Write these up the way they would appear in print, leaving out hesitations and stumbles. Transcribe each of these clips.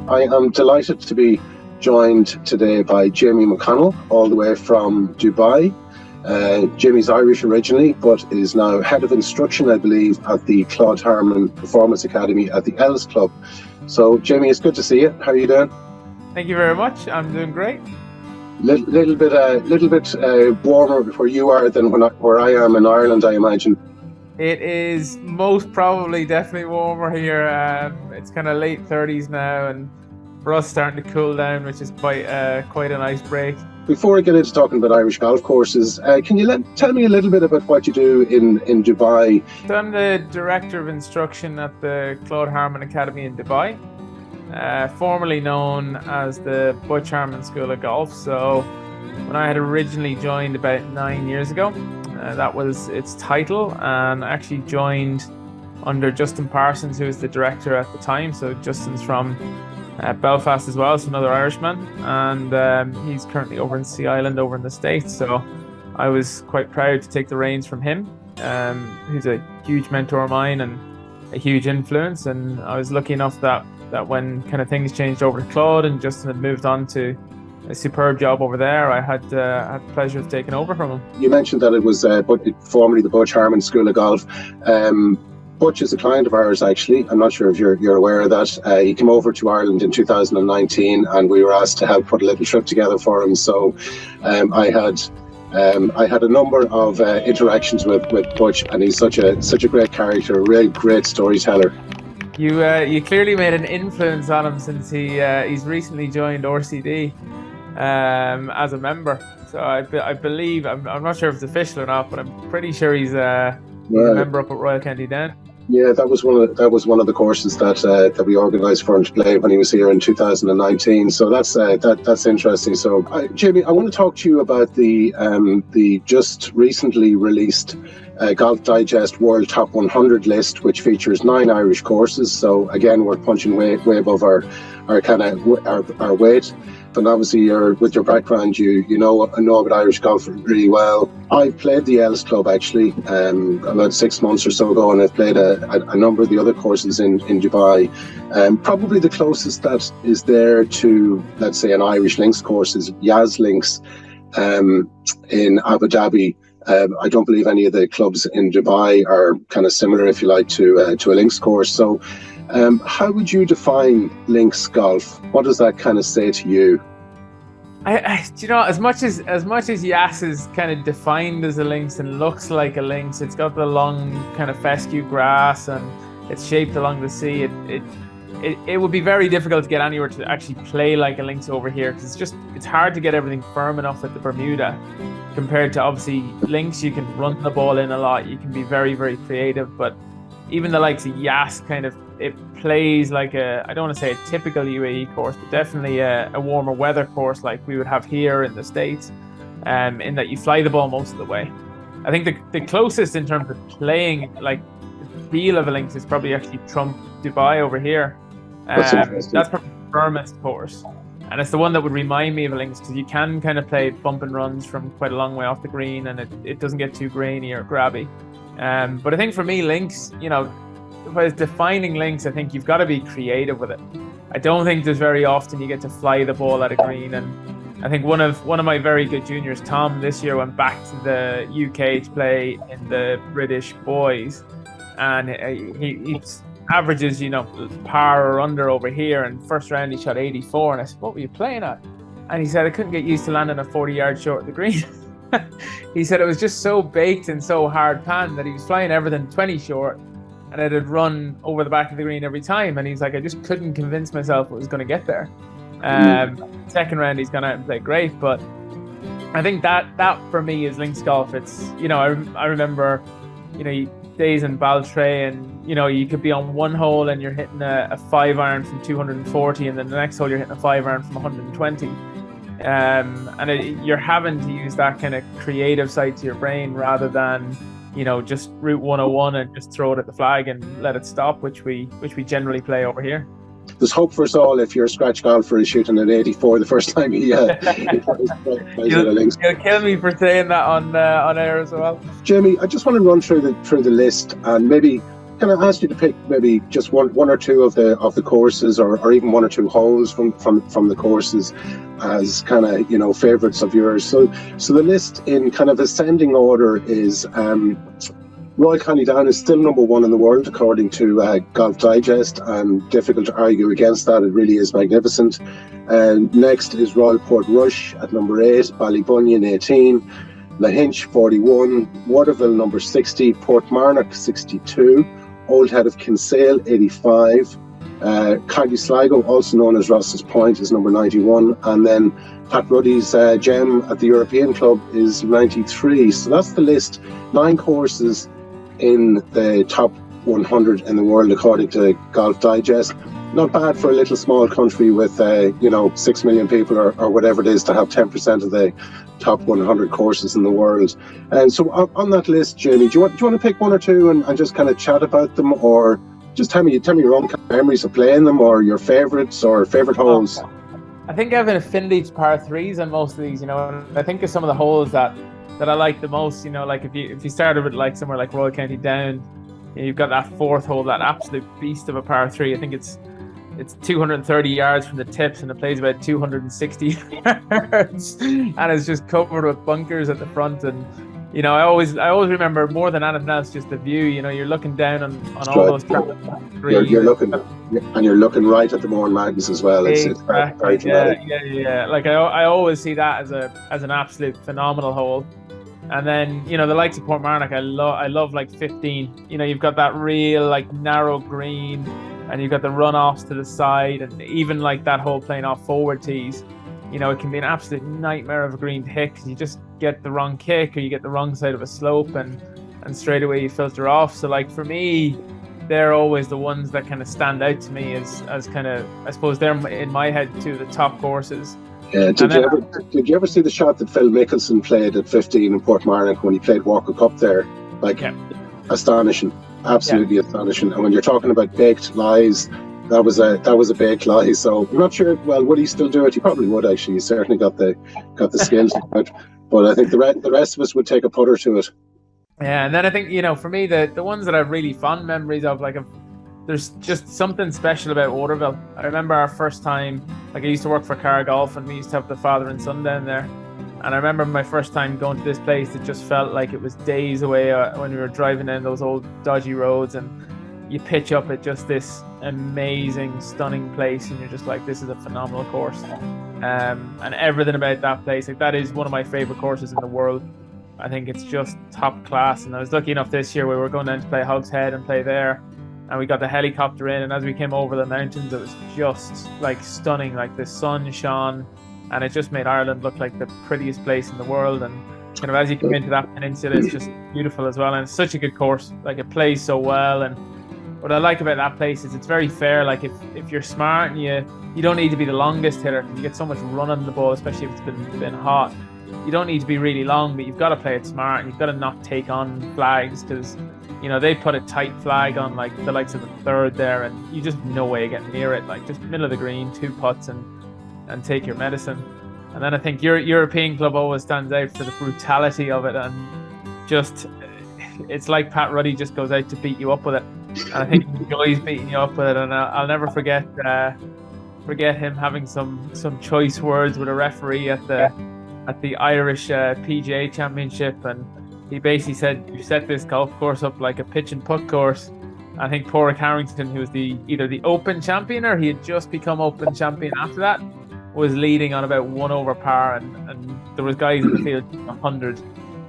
I am delighted to be joined today by Jamie McConnell, all the way from Dubai. Jamie's Irish originally, but is now head of instruction, I believe, at the Claude Harmon Performance Academy at the Els Club. So, Jamie, it's good to see you. How are you doing? Thank you very much. I'm doing great. Little bit warmer where you are than where I am in Ireland, I imagine. It is most probably definitely warmer here. It's kind of late 30s now, and for us starting to cool down, which is quite a nice break. Before I get into talking about Irish golf courses, can you tell me a little bit about what you do in Dubai? So I'm the Director of Instruction at the Claude Harmon Academy in Dubai, formerly known as the Butch Harmon School of Golf. So when I had originally joined about 9 years ago, that was its title, and I actually joined under Justin Parsons, who was the director at the time. So Justin's from Belfast as well, so another Irishman, and he's currently over in Sea Island over in the States. So I was quite proud to take the reins from him. He's a huge mentor of mine and a huge influence, and I was lucky enough that when kind of things changed over to Claude and Justin had moved on to a superb job over there, I had the pleasure of taking over from him. You mentioned that it was formerly the Butch Harmon School of Golf. Butch is a client of ours, actually. I'm not sure if you're aware of that. He came over to Ireland in 2019, and we were asked to help put a little trip together for him. So I had a number of interactions with Butch, and he's such a great character, a really great storyteller. You clearly made an influence on him, since he's recently joined RCD as a member. So I believe, I'm not sure if it's official or not, but I'm pretty sure he's a member up at Royal County Down. Yeah, that was one of the courses that we organised for him to play when he was here in 2019. So that's interesting. So, Jamie, I want to talk to you about the just recently released Golf Digest World Top 100 list, which features 9 Irish courses. So again, we're punching way above our weight. And obviously, with your background, you know about Irish golf really well. I've played the Els Club actually about 6 months or so ago, and I've played a number of the other courses in Dubai. Probably the closest that is there to, let's say, an Irish links course is Yas Links in Abu Dhabi. I don't believe any of the clubs in Dubai are kind of similar, if you like, to a links course. So how would you define links golf? What does that kind of say to you? You know, as much as Yas is kind of defined as a links and looks like a links, it's got the long kind of fescue grass and it's shaped along the sea. It would be very difficult to get anywhere to actually play like a links over here, because it's hard to get everything firm enough at the Bermuda. Compared to obviously links, you can run the ball in a lot, you can be very, very creative, but even the likes of Yas it plays like I don't want to say a typical UAE course, but definitely a warmer weather course like we would have here in the States, in that you fly the ball most of the way. I think the closest in terms of playing like the feel of a links is probably actually Trump Dubai over here. That's probably the firmest course. And it's the one that would remind me of a links, because you can kind of play bump and runs from quite a long way off the green, and it doesn't get too grainy or grabby. But I think for me, links, you know, if I was defining links, I think you've got to be creative with it. I don't think there's very often you get to fly the ball at a green. And I think one of my very good juniors, Tom, this year went back to the UK to play in the British boys, and he averages, you know, par or under over here, and first round he shot 84, and I said, what were you playing at? And he said, I couldn't get used to landing a 40 yards short of the green. He said it was just so baked and so hard pan that he was flying everything 20 short, and it had run over the back of the green every time, and he's like, I just couldn't convince myself it was going to get there. Second round he's gone out and played great, but I think that for me is links golf. It's, you know, I remember, you know, days in Baltray, and you know, you could be on one hole and you're hitting a 5-iron from 240, and then the next hole you're hitting a 5-iron from 120, you're having to use that kind of creative side to your brain rather than, you know, just route 101 and just throw it at the flag and let it stop, which we generally play over here. There's hope for us all if your scratch golfer is shooting at 84 the first time he You'll kill me for saying that on air as well. Jamie, I just want to run through the list and maybe can I ask you to pick maybe just one or two of the courses, or even one or two holes from the courses as kind of favorites of yours? So the list in kind of ascending order is Royal County Down is still number one in the world according to Golf Digest, and difficult to argue against that. It really is magnificent. And next is Royal Portrush at number 8, Ballybunion 18, Lahinch 41, Waterville number 60, Portmarnock 62, Old Head of Kinsale 85, County Sligo, also known as Ross's Point, is number 91, and then Pat Ruddy's gem at the European Club is 93. So that's the list. 9 courses in the top 100 in the world according to Golf Digest. Not bad for a little small country with 6 million people or whatever it is to have 10% of the top 100 courses in the world. And so on that list, Jamie, do you want to pick one or two and just kind of chat about them, or just tell me your own memories of playing them, or your favourites or favourite holes? I think I have an affinity to par threes on most of these. I think of some of the holes that I like the most. Like if you started with like somewhere like Royal County Down, you've got that 4th hole, that absolute beast of a par 3. I think it's 230 yards from the tips, and it plays about 260 yards, and it's just covered with bunkers at the front. And I always remember more than anything else just the view. You're looking down on all those tracks. You're looking right at the Mourne Mountains as well. It's very dramatic. Yeah. Like I always see that as an absolute phenomenal hole. And then the likes of Portmarnock, I love like 15. You've got that real like narrow green, and you've got the runoffs to the side, and even like that hole playing off forward tees. It can be an absolute nightmare of a green to hit, because you just get the wrong kick or you get the wrong side of a slope, and straight away you filter off. So like for me, they're always the ones that kind of stand out to me as kind of, I suppose they're in my head two of the top courses. Yeah, did you ever see the shot that Phil Mickelson played at 15 in Portmarnock when he played Walker Cup there? Like, astonishing, absolutely astonishing. And when you're talking about baked lies, that was a baked lie. So I'm not sure. Well, would he still do it? He probably would actually. He certainly got the skills to do it. But I think the rest of us would take a putter to it. Yeah, and then I think for me the ones that I have really fond memories of, like there's just something special about Waterville. I remember our first time, like I used to work for Car Golf, and we used to have the father and son down there. And I remember my first time going to this place, it just felt like it was days away when we were driving down those old dodgy roads, and you pitch up at just this amazing, stunning place, and you're just like, this is a phenomenal course. And everything about that place, like that is one of my favorite courses in the world. I think it's just top class. And I was lucky enough this year, we were going down to play Hogs Head and play there. And we got the helicopter in, and as we came over the mountains, it was just like stunning. Like the sun shone, and it just made Ireland look like the prettiest place in the world. And kind of as you come into that peninsula, it's just beautiful as well. And it's such a good course. Like it plays so well. And what I like about that place is it's very fair. Like if you're smart and you don't need to be the longest hitter, you get so much run on the ball, especially if it's been hot. You don't need to be really long, but you've got to play it smart, and you've got to not take on flags, because they put a tight flag on like the likes of the third there, and you just no way to get near it. Like just middle of the green, 2 putts, and take your medicine. And then I think your European Club always stands out for the brutality of it, and just it's like Pat Ruddy just goes out to beat you up with it. And I think he enjoys beating you up with it. And I'll never forget him having some choice words with a referee at the Irish PGA Championship, and he basically said, "You set this golf course up like a pitch and putt course." I think Porrick Harrington, who was either the Open champion or he had just become Open champion after that, was leading on about 1 over par, and there was guys in the field 100,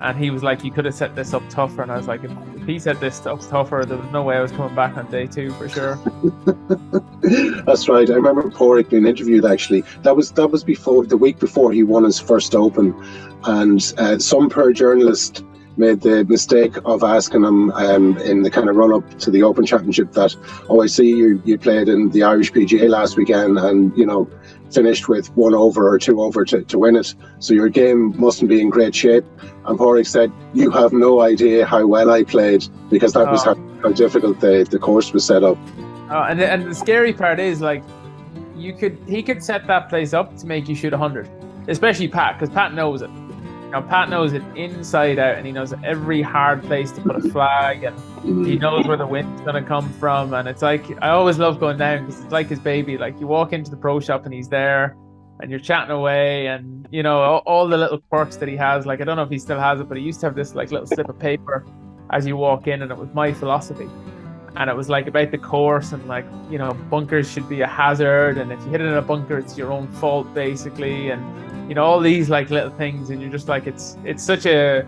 and he was like, "You could have set this up tougher." And I was like, if he set this up tougher, there was no way I was coming back on day 2 for sure. That's right. I remember Porrick being interviewed. Actually, that was before the week before he won his first Open, and some poor journalist made the mistake of asking him in the kind of run up to the Open Championship that, "Oh, I see you played in the Irish PGA last weekend, and finished with 1 over or 2 over to win it, so your game mustn't be in great shape." And Porrick said, "You have no idea how well I played, because that was how difficult the course was set up." And the scary part is, like, he could set that place up to make you shoot 100, especially Pat, because Pat knows it. Now Pat knows it inside out, and he knows every hard place to put a flag, and he knows where the wind's gonna come from. And it's like, I always love going down because it's like his baby. Like, you walk into the pro shop and he's there, and you're chatting away, and you know all the little quirks that he has. Like, I don't know if he still has it, but he used to have this like little slip of paper as you walk in, and it was my philosophy. And it was like about the course, and like, you know, bunkers should be a hazard, and if you hit it in a bunker, it's your own fault basically, and you know, all these like little things, and you're just like, it's such a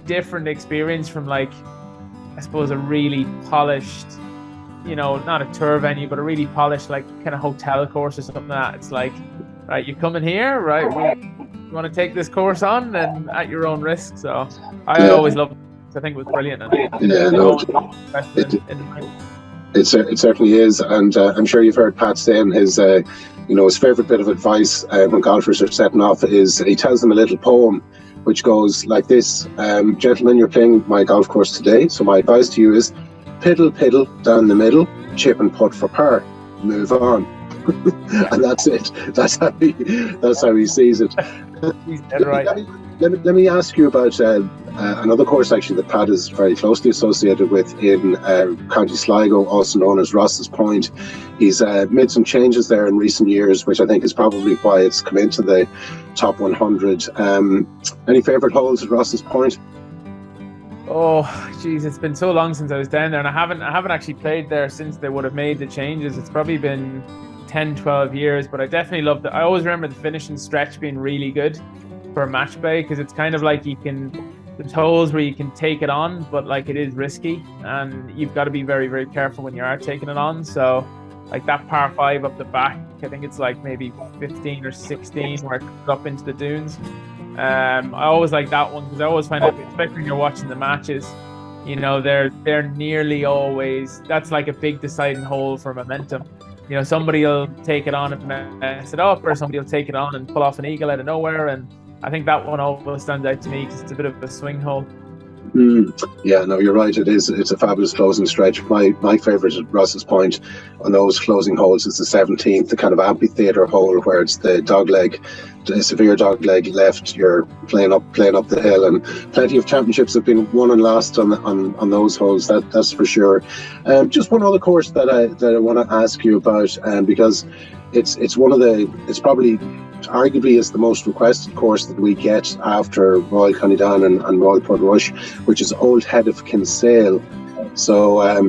different experience from, like, I suppose, a really polished, you know, not a tour venue, but a really polished like kind of hotel course or something like that. It's like, right, you coming here, right? You want to take this course on, and at your own risk. So I always love it. I think it was brilliant. It certainly is, and I'm sure you've heard Pat saying his his favourite bit of advice when golfers are setting off is he tells them a little poem which goes like this: gentlemen, you're playing my golf course today, so my advice to you is piddle piddle down the middle, chip and putt for par, move on. And that's it. That's how he sees it. He's dead right. Let me ask you about another course actually that Pat is very closely associated with in County Sligo, also known as Ross's Point. He's made some changes there in recent years, which I think is probably why it's come into the top 100. Any favourite holes at Ross's Point? Oh, geez, it's been so long since I was down there, and I haven't actually played there since they would have made the changes. It's probably been 10, 12 years, but I definitely loved it. I always remember the finishing stretch being really good for a match play, because it's kind of like there's holes where you can take it on, but like it is risky, and you've got to be very, very careful when you are taking it on. So like that par 5 up the back, I think it's like maybe 15 or 16 where it comes up into the dunes. I always like that one because I always find out, especially when you're watching the matches, you know, they're nearly always, that's like a big deciding hole for momentum. You know, somebody will take it on and mess it up, or somebody will take it on and pull off an eagle out of nowhere, and I think that one always stands out to me because it's a bit of a swing hole. Yeah, no, you're right. It is. It's a fabulous closing stretch. My favourite at Ross's Point on those closing holes is the 17th, the kind of amphitheatre hole where it's the severe dog leg left. You're playing up the hill, and plenty of championships have been won and lost on those holes. That's for sure. Just one other course that I want to ask you about, because it's one of it's probably, arguably, is the most requested course that we get after Royal Connidan and Royal Portrush, which is Old Head of Kinsale. So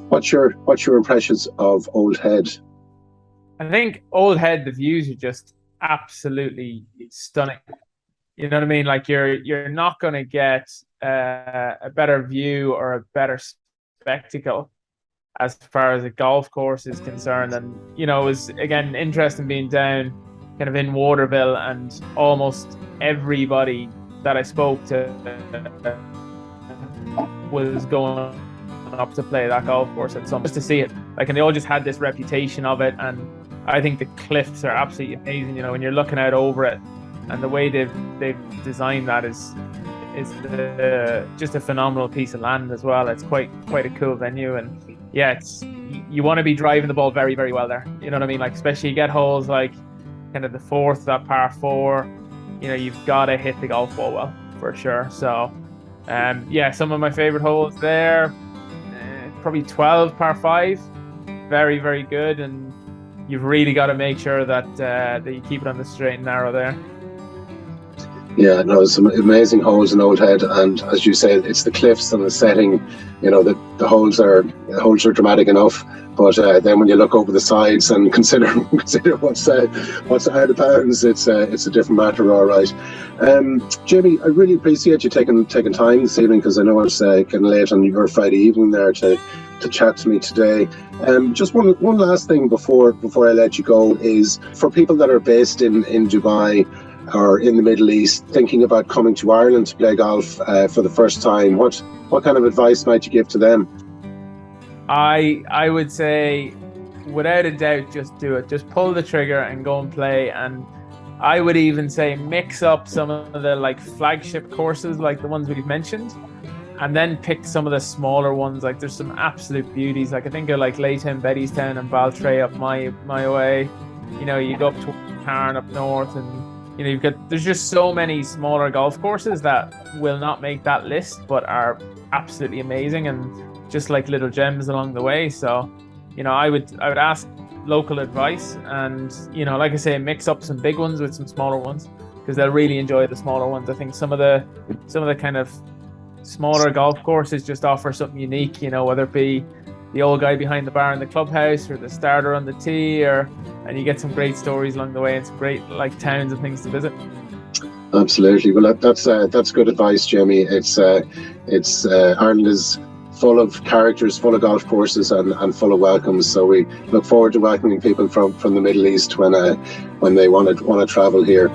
what's your impressions of Old Head? I think Old Head, the views are just absolutely stunning. You know what I mean? Like, you're not going to get a better view or a better spectacle as far as a golf course is concerned. And you know, it was again interesting being down kind of in Waterville, and almost everybody that I spoke to was going up to play that golf course at some, just to see it. Like, and they all just had this reputation of it, and I think the cliffs are absolutely amazing. You know, when you're looking out over it, and the way they've designed that is just a phenomenal piece of land as well. It's quite a cool venue, and yeah, you want to be driving the ball very, very well there. You know what I mean? Like, especially you get holes like kind of the 4th, that par 4, you know, you've got to hit the golf ball well for sure. So yeah, some of my favorite holes there, probably 12 par 5, very, very good, and you've really got to make sure that you keep it on the straight and narrow there. Yeah, no, some amazing holes in Old Head, and as you say, it's the cliffs and the setting. You know, the holes are dramatic enough, but then when you look over the sides and consider what's out of bounds, it's a different matter. All right, Jamie, I really appreciate you taking time this evening, because I know it's getting late on your Friday evening there to chat to me today. Just one last thing before I let you go is for people that are based in Dubai or in the Middle East, thinking about coming to Ireland to play golf for the first time, what kind of advice might you give to them? I would say, without a doubt, just do it. Just pull the trigger and go and play. And I would even say mix up some of the like flagship courses, like the ones we've mentioned, and then pick some of the smaller ones. Like, there's some absolute beauties. Like, I think of like Laytown, Bettystown, and Baltray up my way. You know, you go up to Cairn up north, and there's just so many smaller golf courses that will not make that list, but are absolutely amazing and just like little gems along the way. So, I would ask local advice, and like I say, mix up some big ones with some smaller ones, because they'll really enjoy the smaller ones. I think some of the kind of smaller golf courses just offer something unique, whether it be the old guy behind the bar in the clubhouse or the starter on the tee, and you get some great stories along the way and some great like towns and things to visit. Absolutely. Well, that's good advice, Jamie. It's Ireland is full of characters, full of golf courses, and full of welcomes. So we look forward to welcoming people from the Middle East when they want to travel here.